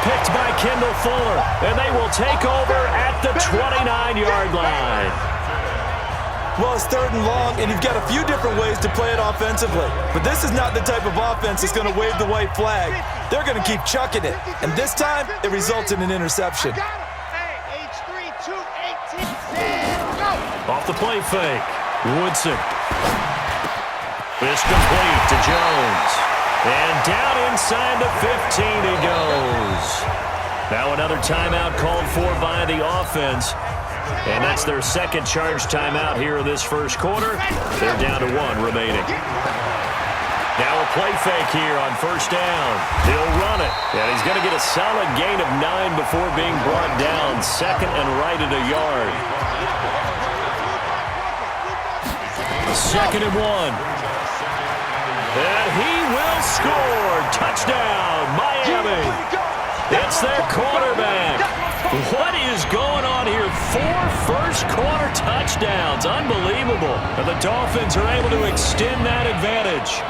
picked by Kendall Fuller, and they will take over at the 29-yard line. Well, it's 3rd and long, and you've got a few different ways to play it offensively. But this is not the type of offense that's going to wave the white flag. They're going to keep chucking it. And this time, it results in an interception. Off the play fake, Woodson. It's complete to Jones. And down inside the 15 he goes. Now another timeout called for by the offense. And that's their second charge timeout here in this first quarter. They're down to 1 remaining. Now a play fake here on 1st down. He'll run it. And he's going to get a solid gain of 9 before being brought down. 2nd and right at a yard. 2nd and 1. And he will score. Touchdown, Miami. It's their quarterback. What is going on here? 4 first-quarter touchdowns. Unbelievable. And the Dolphins are able to extend that advantage.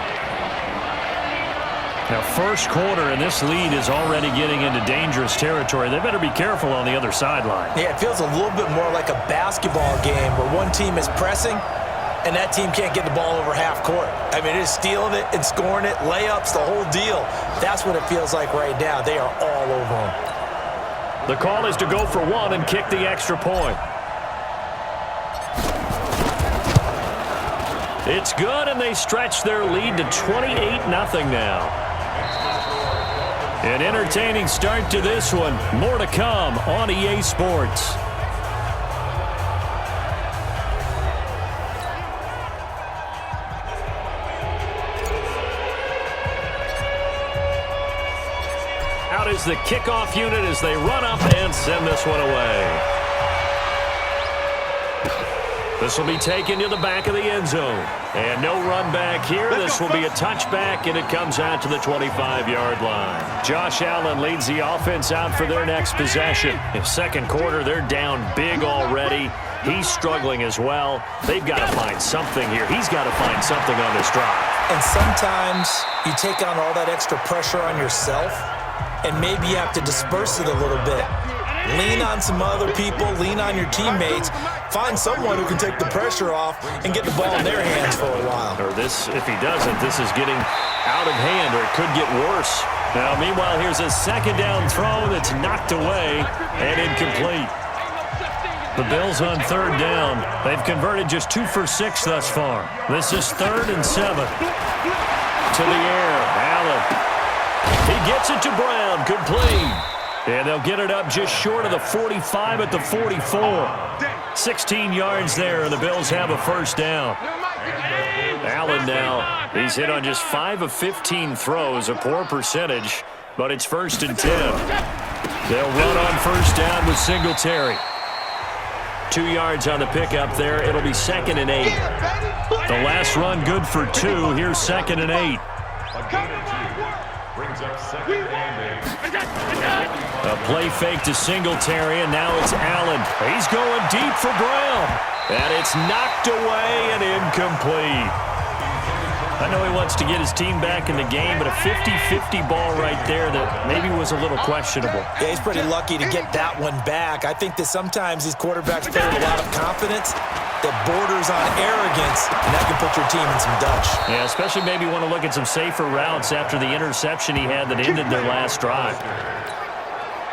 Now, first quarter, and this lead is already getting into dangerous territory. They better be careful on the other sideline. Yeah, it feels a little bit more like a basketball game where one team is pressing and that team can't get the ball over half court. I mean, it is stealing it and scoring it, layups, the whole deal. That's what it feels like right now. They are all over them. The call is to go for 1 and kick the extra point. It's good, and they stretch their lead to 28-0 now. An entertaining start to this one. More to come on EA Sports. Out is the kickoff unit as they run up and send this one away. This will be taken to the back of the end zone. And no run back here. This will be a touchback, and it comes out to the 25-yard line. Josh Allen leads the offense out for their next possession. In 2nd quarter, they're down big already. He's struggling as well. They've got to find something here. He's got to find something on this drive. And sometimes you take on all that extra pressure on yourself, and maybe you have to disperse it a little bit. Lean on some other people, lean on your teammates, find someone who can take the pressure off and get the ball in their hands for a while. Or this, if he doesn't, this is getting out of hand, or it could get worse. Now, meanwhile, here's a 2nd down throw that's knocked away and incomplete. The Bills on 3rd down. They've converted just 2 for 6 thus far. This is 3rd and 7. To the air, Allen. He gets it to Brown, complete. And they'll get it up just short of the 45 at the 44. 16 yards there, and the Bills have a 1st down. Allen now, he's hit on just 5 of 15 throws, a poor percentage, but it's 1st and 10. They'll run on 1st down with Singletary. 2 yards on the pickup there. It'll be 2nd and 8. The last run good for 2. Here's 2nd and 8. A play fake to Singletary, and now it's Allen. He's going deep for Brown. And it's knocked away and incomplete. I know he wants to get his team back in the game, but a 50-50 ball right there that maybe was a little questionable. Yeah, he's pretty lucky to get that one back. I think that sometimes these quarterbacks play with a lot of confidence that borders on arrogance, and that can put your team in some Dutch. Yeah, especially maybe want to look at some safer routes after the interception he had that ended their last drive.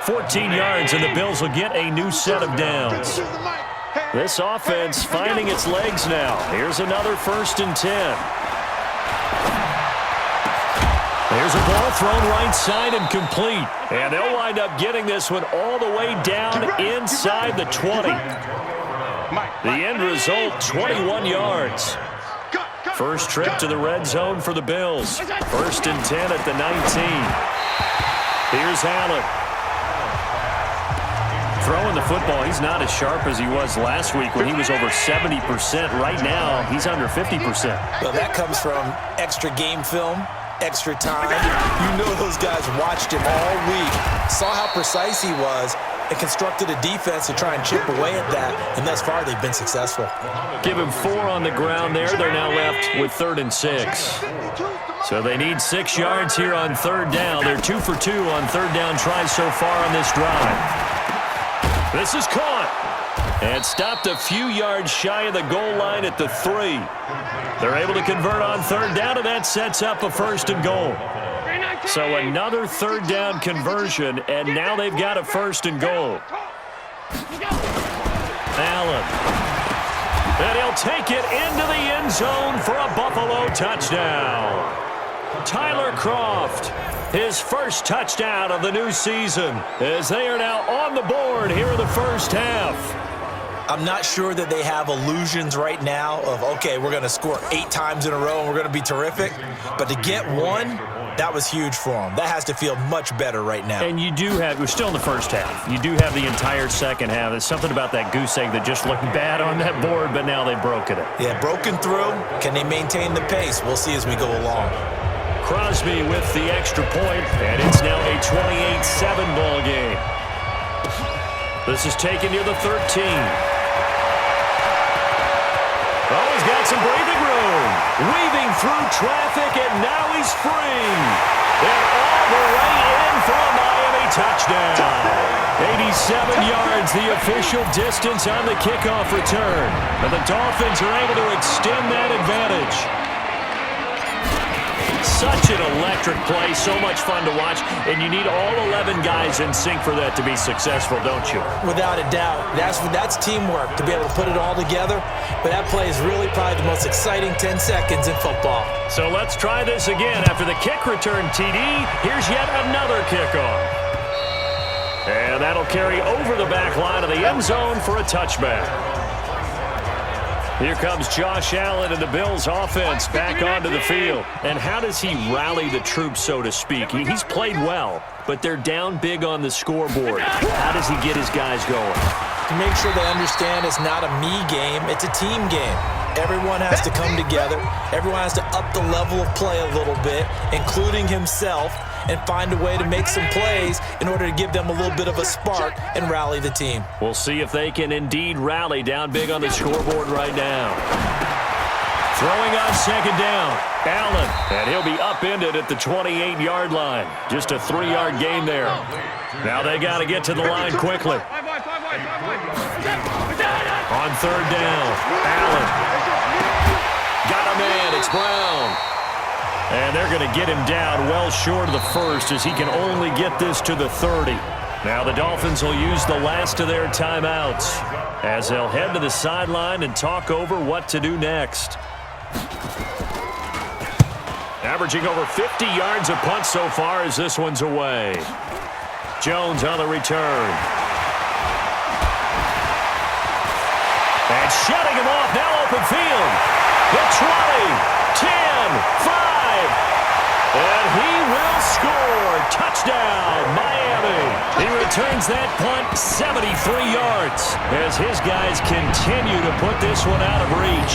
14 yards, and the Bills will get a new set of downs. This offense finding its legs now. Here's another 1st and 10. There's a ball thrown right side and complete. And they'll wind up getting this one all the way down inside the 20. The end result, 21 yards. First trip to the red zone for the Bills. 1st and 10 at the 19. Here's Allen. Throwing the football, he's not as sharp as he was last week when he was over 70%. Right now, he's under 50%. Well, that comes from extra game film, extra time. You know those guys watched him all week, saw how precise he was, and constructed a defense to try and chip away at that, and thus far they've been successful. Give him 4 on the ground there. They're now left with 3rd and 6. So they need 6 yards here on third down. They're 2 for 2 on third down tries so far on this drive. This is caught. And stopped a few yards shy of the goal line at the 3. They're able to convert on third down, and that sets up a 1st and goal. So another third down conversion, and now they've got a 1st and goal. Allen. And he'll take it into the end zone for a Buffalo touchdown. Tyler Kroft, his first touchdown of the new season, as they are now on the board here in the first half. I'm not sure that they have illusions right now of, okay, we're going to score 8 times in a row and we're going to be terrific. But to get one, that was huge for them. That has to feel much better right now. And you do have, we're still in the first half. You do have the entire second half. There's something about that goose egg that just looked bad on that board, but now they've broken it. Yeah, broken through. Can they maintain the pace? We'll see as we go along. Crosby with the extra point, and it's now a 28-7 ball game. This is taken near the 13. Oh, he's got some breathing room. Weaving through traffic, and now he's free. And all the way in for a Miami touchdown. 87 yards, the official distance on the kickoff return. And the Dolphins are able to extend that advantage. Such an electric play, so much fun to watch, and you need all 11 guys in sync for that to be successful, don't you? Without a doubt. That's teamwork, to be able to put it all together. But that play is really probably the most exciting 10 seconds in football. So let's try this again. After the kick return TD, here's yet another kickoff. And that'll carry over the back line of the end zone for a touchback. Here comes Josh Allen and the Bills offense back onto the field. And how does he rally the troops, so to speak? He's played well, but they're down big on the scoreboard. How does he get his guys going? To make sure they understand it's not a me game, it's a team game. Everyone has to come together. Everyone has to up the level of play a little bit, including himself, and find a way to make some plays in order to give them a little bit of a spark and rally the team. We'll see if they can indeed rally down big on the scoreboard right now. Throwing on second down, Allen, and he'll be upended at the 28-yard line. Just a 3-yard gain there. Now they got to get to the line quickly. On third down, Allen. Got a man, it's Brown. And they're going to get him down well short of the first as he can only get this to the 30. Now the Dolphins will use the last of their timeouts as they'll head to the sideline and talk over what to do next. Averaging over 50 yards a punt so far as this one's away. Jones on the return. And shutting him off, now open field. The 20, 10, 5. And he will score. Touchdown, Miami. He returns that punt 73 yards as his guys continue to put this one out of reach.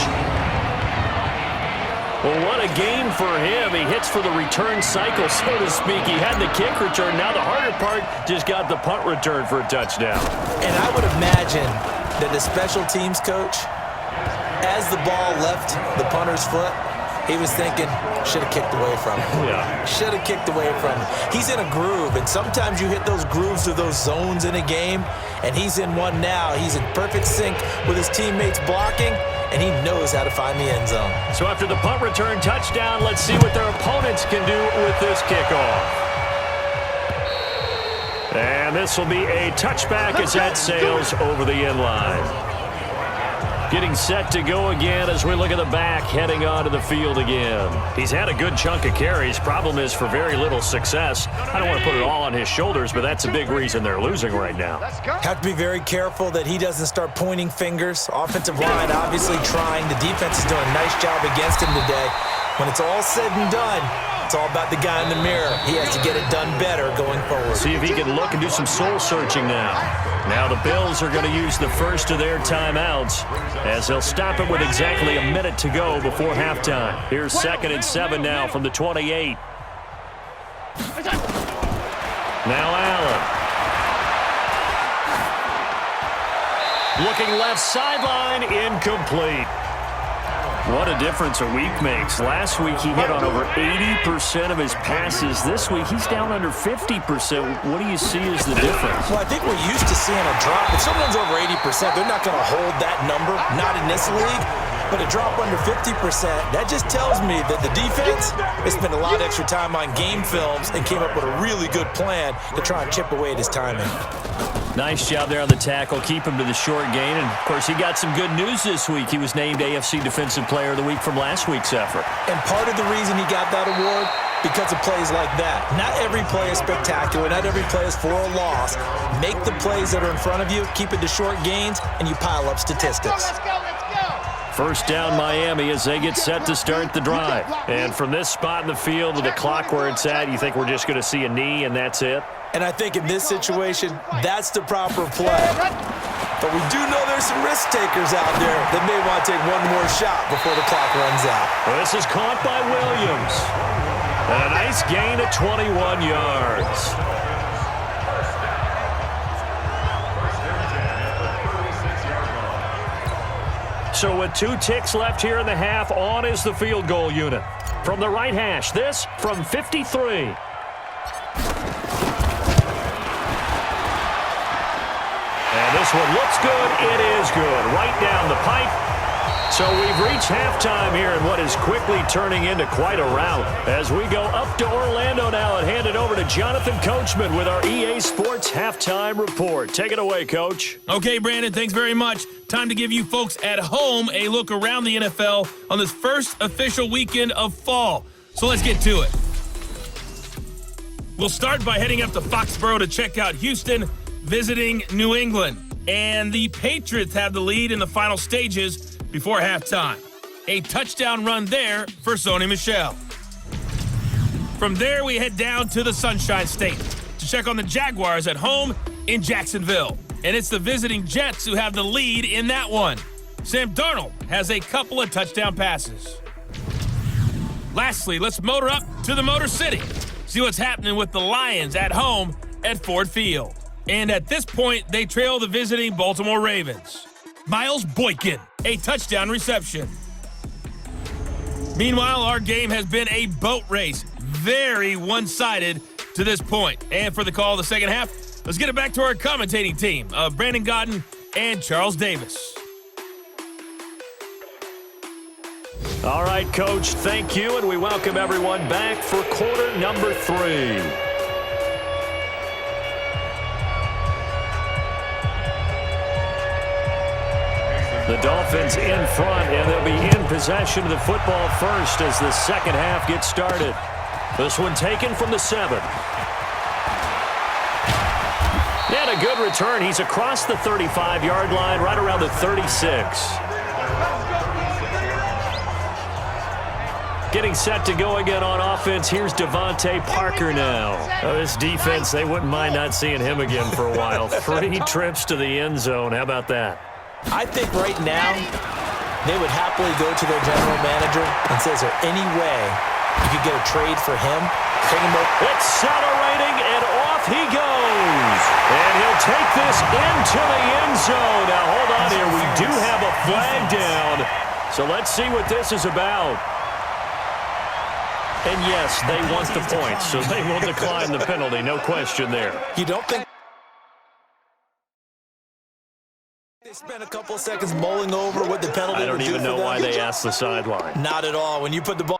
Well, what a game for him. He hits for the return cycle, so to speak. He had the kick return. Now the harder part, just got the punt return for a touchdown. And I would imagine that the special teams coach, as the ball left the punter's foot, he was thinking, should have kicked away from him. Yeah. Should have kicked away from him. He's in a groove, and sometimes you hit those grooves or those zones in a game, and he's in one now. He's in perfect sync with his teammates blocking, and he knows how to find the end zone. So after the punt return touchdown, let's see what their opponents can do with this kickoff. And this will be a touchback as that sails over the end line. Getting set to go again as we look at the back, heading onto the field again. He's had a good chunk of carries. Problem is for very little success. I don't want to put it all on his shoulders, but that's a big reason they're losing right now. Have to be very careful that he doesn't start pointing fingers. Offensive line obviously trying. The defense is doing a nice job against him today. When it's all said and done, it's all about the guy in the mirror. He has to get it done better going forward. See if he can look and do some soul searching now. Now the Bills are going to use the first of their timeouts as they'll stop it with exactly a minute to go before halftime. Here's 2nd and 7 now from the 28. Now Allen. Looking left sideline, incomplete. What a difference a week makes. Last week he hit on over 80% of his passes. This week he's down under 50%. What do you see as the difference? Well, I think we're used to seeing a drop. If someone's over 80%, they're not going to hold that number, not in this league. But a drop under 50%, that just tells me that the defense has spent a lot of extra time on game films and came up with a really good plan to try and chip away at his timing. Nice job there on the tackle. Keep him to the short gain. And, of course, he got some good news this week. He was named AFC Defensive Player of the Week from last week's effort. And part of the reason he got that award, because of plays like that. Not every play is spectacular. Not every play is for a loss. Make the plays that are in front of you, keep it to short gains, and you pile up statistics. Let's go. First down Miami as they get set to start the drive. And from this spot in the field with the clock where it's at, you think we're just going to see a knee and that's it? And I think in this situation, that's the proper play. But we do know there's some risk takers out there that may want to take one more shot before the clock runs out. Well, this is caught by Williams. And a nice gain of 21 yards. So with 2 ticks left here in the half, on is the field goal unit. From the right hash, this from 53. And this one looks good. It is good. Right down the pipe. So we've reached halftime here in what is quickly turning into quite a rout. As we go up to Orlando now and hand it over to Jonathan Coachman with our EA Sports Halftime Report. Take it away, Coach. Okay, Brandon, thanks very much. Time to give you folks at home a look around the NFL on this first official weekend of fall. So let's get to it. We'll start by heading up to Foxborough to check out Houston visiting New England. And the Patriots have the lead in the final stages before halftime. A touchdown run there for Sony Michel. From there, we head down to the Sunshine State to check on the Jaguars at home in Jacksonville. And it's the visiting Jets who have the lead in that one. Sam Darnold has a couple of touchdown passes. Lastly, let's motor up to the Motor City. See what's happening with the Lions at home at Ford Field. And at this point, they trail the visiting Baltimore Ravens. Miles Boykin, a touchdown reception. Meanwhile, our game has been a boat race. Very one-sided to this point. And for the call of the second half, let's get it back to our commentating team of Brandon Godden and Charles Davis. All right, Coach, thank you, and we welcome everyone back for quarter number 3. The Dolphins in front, and they'll be in possession of the football first as the second half gets started. This one taken from the 7. And a good return. He's across the 35-yard line, right around the 36. Getting set to go again on offense. Here's Devontae Parker now. This defense, they wouldn't mind not seeing him again for a while. 3 trips to the end zone. How about that? I think right now they would happily go to their general manager and say, is there any way you could get a trade for him? Bring him up. Accelerating, and off he goes. And he'll take this into the end zone. Now, hold on here. We do have a flag down. So let's see what this is about. And, yes, they want the points, so they will decline the penalty. No question there. You don't think they spent a couple of seconds mulling over what the penalty would do for them? I don't even know why they asked the sideline. Not at all. When you put the ball